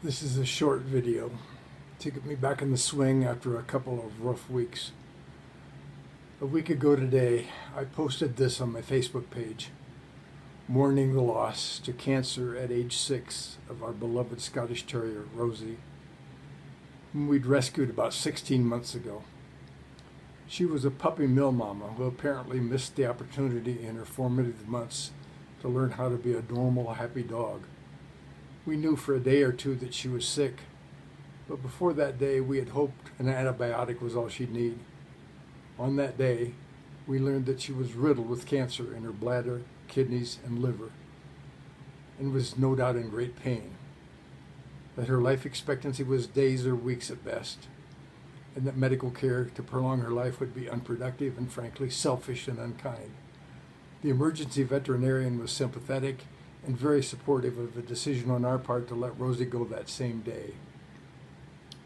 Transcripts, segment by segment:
This is a short video to get me back in the swing after a couple of rough weeks. A week ago today, I posted this on my Facebook page, mourning the loss to cancer at age 6 of our beloved Scottish Terrier, Rosie, whom we'd rescued about 16 months ago. She was a puppy mill mama who apparently missed the opportunity in her formative months to learn how to be a normal, happy dog. We knew for a day or two that she was sick, but before that day we had hoped an antibiotic was all she'd need. On that day, we learned that she was riddled with cancer in her bladder, kidneys, and liver, and was no doubt in great pain. That her life expectancy was days or weeks at best, and that medical care to prolong her life would be unproductive and frankly selfish and unkind. The emergency veterinarian was sympathetic and very supportive of a decision on our part to let Rosie go that same day.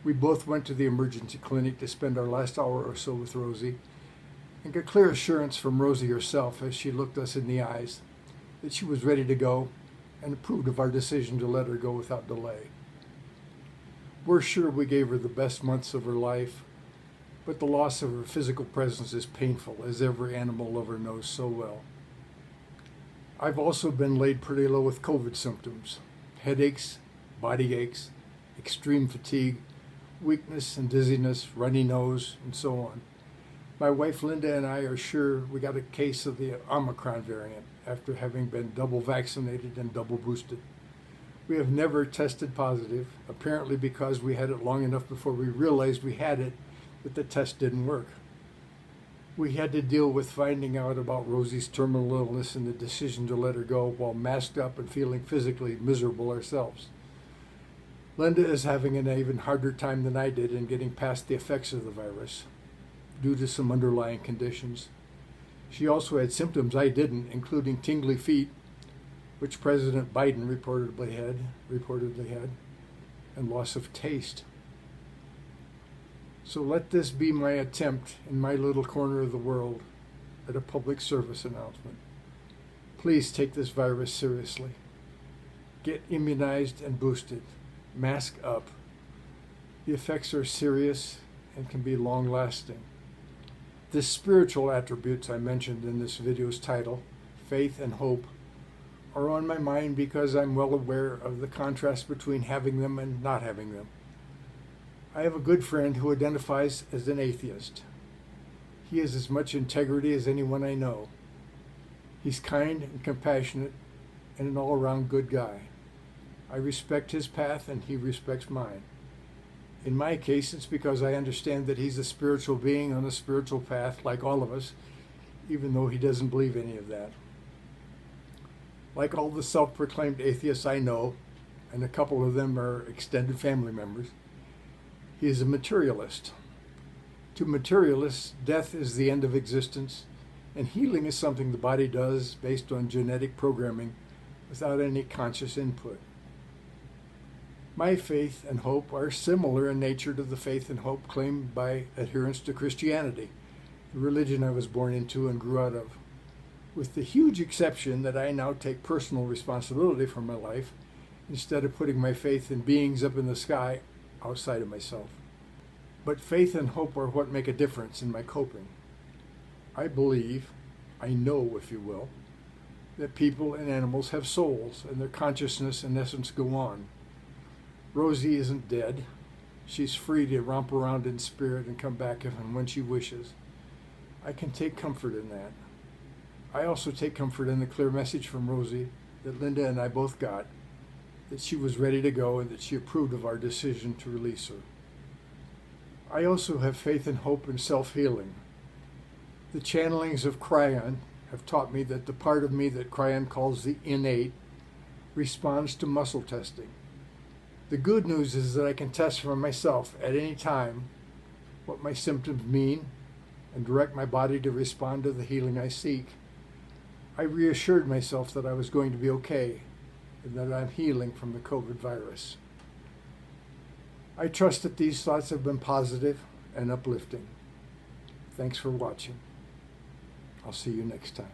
We both went to the emergency clinic to spend our last hour or so with Rosie and got clear assurance from Rosie herself as she looked us in the eyes that she was ready to go and approved of our decision to let her go without delay. We're sure we gave her the best months of her life, but the loss of her physical presence is painful, as every animal lover knows so well. I've also been laid pretty low with COVID symptoms, headaches, body aches, extreme fatigue, weakness and dizziness, runny nose, and so on. My wife Linda and I are sure we got a case of the Omicron variant after having been double vaccinated and double boosted. We have never tested positive, apparently because we had it long enough before we realized we had it that the test didn't work. We had to deal with finding out about Rosie's terminal illness and the decision to let her go while masked up and feeling physically miserable ourselves. Linda is having an even harder time than I did in getting past the effects of the virus due to some underlying conditions. She also had symptoms I didn't, including tingly feet, which President Biden reportedly had, and loss of taste. So let this be my attempt in my little corner of the world at a public service announcement. Please take this virus seriously. Get immunized and boosted. Mask up. The effects are serious and can be long-lasting. The spiritual attributes I mentioned in this video's title, faith and hope, are on my mind because I'm well aware of the contrast between having them and not having them. I have a good friend who identifies as an atheist. He has as much integrity as anyone I know. He's kind and compassionate and an all-around good guy. I respect his path and he respects mine. In my case, it's because I understand that he's a spiritual being on a spiritual path like all of us, even though he doesn't believe any of that. Like all the self-proclaimed atheists I know, and a couple of them are extended family members, he is a materialist. To materialists, death is the end of existence, and healing is something the body does based on genetic programming without any conscious input. My faith and hope are similar in nature to the faith and hope claimed by adherents to Christianity, the religion I was born into and grew out of, with the huge exception that I now take personal responsibility for my life instead of putting my faith in beings up in the sky outside of myself. But faith and hope are what make a difference in my coping. I believe, I know if you will, that people and animals have souls and their consciousness and essence go on. Rosie isn't dead. She's free to romp around in spirit and come back if and when she wishes. I can take comfort in that. I also take comfort in the clear message from Rosie that Linda and I both got, that she was ready to go and that she approved of our decision to release her. I also have faith and hope in self-healing. The channelings of Cryon have taught me that the part of me that Cryon calls the innate responds to muscle testing. The good news is that I can test for myself at any time what my symptoms mean and direct my body to respond to the healing I seek. I reassured myself that I was going to be okay and that I'm healing from the COVID virus. I trust that these thoughts have been positive and uplifting. Thanks for watching. I'll see you next time.